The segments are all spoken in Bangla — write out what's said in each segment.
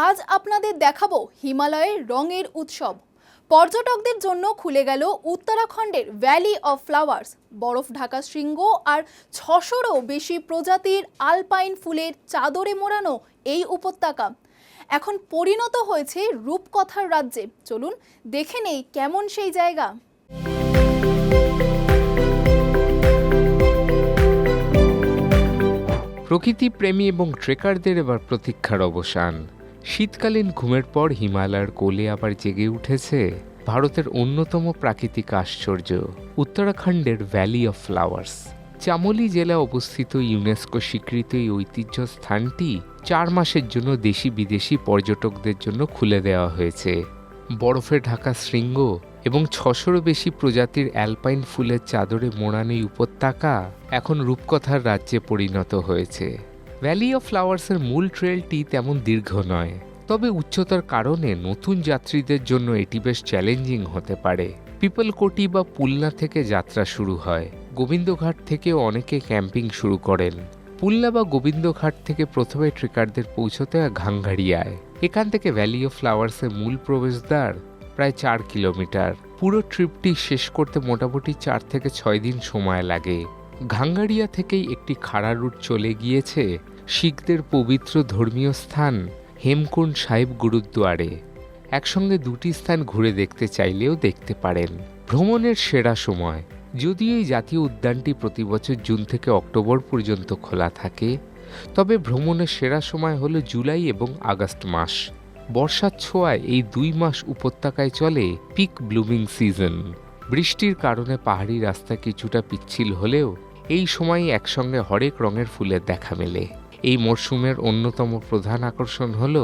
আজ আপনাদের দেখাবো হিমালয়ের রঙের উৎসব। পর্যটকদের জন্য খুলে গেল উত্তরাখণ্ডের ভ্যালি অফ ফ্লাওয়ার্স। বরফ ঢাকা শৃঙ্গ আর ৬০০রও বেশি প্রজাতির আলপাইন ফুলের চাদরে মোড়ানো এই উপত্যকা এখন পরিণত হয়েছে রূপকথার রাজ্যে। চলুন দেখে নেই কেমন সেই জায়গা। প্রকৃতি প্রেমী এবং ট্রেকারদের এবার প্রতীক্ষার অবসান। শীতকালীন ঘুমের পর হিমালয়ের কোলে আবার জেগে উঠেছে ভারতের অন্যতম প্রাকৃতিক আশ্চর্য উত্তরাখণ্ডের ভ্যালি অফ ফ্লাওয়ার্স। চামোলি জেলায় অবস্থিত ইউনেস্কো স্বীকৃত এই ঐতিহ্য স্থানটি ৪ মাসের জন্য দেশি বিদেশি পর্যটকদের জন্য খুলে দেওয়া হয়েছে। বরফে ঢাকা শৃঙ্গ এবং ৬০০রও বেশি প্রজাতির অ্যালপাইন ফুলের চাদরে মোড়ানো এই উপত্যকা এখন রূপকথার রাজ্যে পরিণত হয়েছে। ভ্যালি অফ ফ্লাওয়ার্সের মূল ট্রেলটি তেমন দীর্ঘ নয়, তবে উচ্চতার কারণে নতুন যাত্রীদের জন্য এটি বেশ চ্যালেঞ্জিং হতে পারে। পিপলকোটি বা পুলনা থেকে যাত্রা শুরু হয়। গোবিন্দঘাট থেকেও অনেকে ক্যাম্পিং শুরু করেন। পুলনা বা গোবিন্দঘাট থেকে প্রথমে ট্রেকারদের পৌঁছতে হয় ঘাঙ্গাড়িয়ায়। এখান থেকে ভ্যালি অফ ফ্লাওয়ার্সের মূল প্রবেশদ্বার প্রায় ৪ কিলোমিটার। পুরো ট্রিপটি শেষ করতে মোটামুটি ৪ থেকে ৬ দিন সময় লাগে। ঘাঙ্গাড়িয়া থেকেই একটি খাড়া রুট চলে গিয়েছে শিখদের পবিত্র ধর্মীয় স্থান হেমকুণ্ড সাহিব গুরুদ্বারে। একসঙ্গে দুটি স্থান ঘুরে দেখতে চাইলেও দেখতে পারেন। ভ্রমণের সেরা সময়, যদিও এই জাতীয় উদ্যানটি প্রতি বছর জুন থেকে অক্টোবর পর্যন্ত খোলা থাকে, তবে ভ্রমণের সেরা সময় হলো জুলাই এবং আগস্ট মাস। বর্ষার ছোঁয়ায় এই ২ মাস উপত্যকায় চলে পিক ব্লুমিং সিজন। বৃষ্টির কারণে পাহাড়ি রাস্তা কিছুটা পিচ্ছিল হলেও এই সময় একসঙ্গে হরেক রঙের ফুলের দেখা মেলে। এই মরশুমের অন্যতম প্রধান আকর্ষণ হল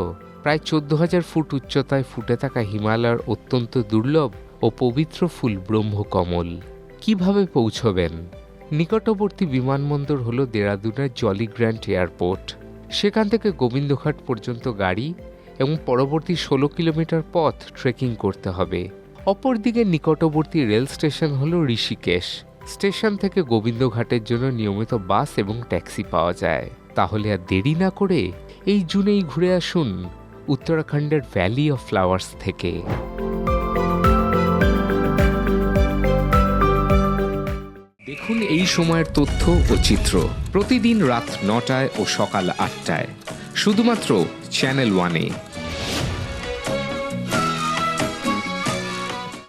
প্রায় ১৪,০০০ ফুট উচ্চতায় ফুটে থাকা হিমালয়ের অত্যন্ত দুর্লভ ও পবিত্র ফুল ব্রহ্মকমল। কিভাবে পৌঁছবেন? নিকটবর্তী বিমানবন্দর হল দেরাদুনের জলি গ্র্যান্ড এয়ারপোর্ট। সেখান থেকে গোবিন্দঘাট পর্যন্ত গাড়ি এবং পরবর্তী ১৬ কিলোমিটার পথ ট্রেকিং করতে হবে। অপরদিকে নিকটবর্তী রেল স্টেশন হল ঋষিকেশ। স্টেশন থেকে গোবিন্দঘাটের জন্য নিয়মিত বাস এবং ট্যাক্সি পাওয়া যায়। তাহলে আর দেরি না করে এই জুনেই ঘুরে আসুন উত্তরাখণ্ডের ভ্যালি অফ ফ্লাওয়ার্স থেকে। দেখুন এই সময়ের তথ্য ও চিত্র প্রতিদিন রাত ৯টায় ও সকাল ৮টায় শুধুমাত্র চ্যানেল 1-এ।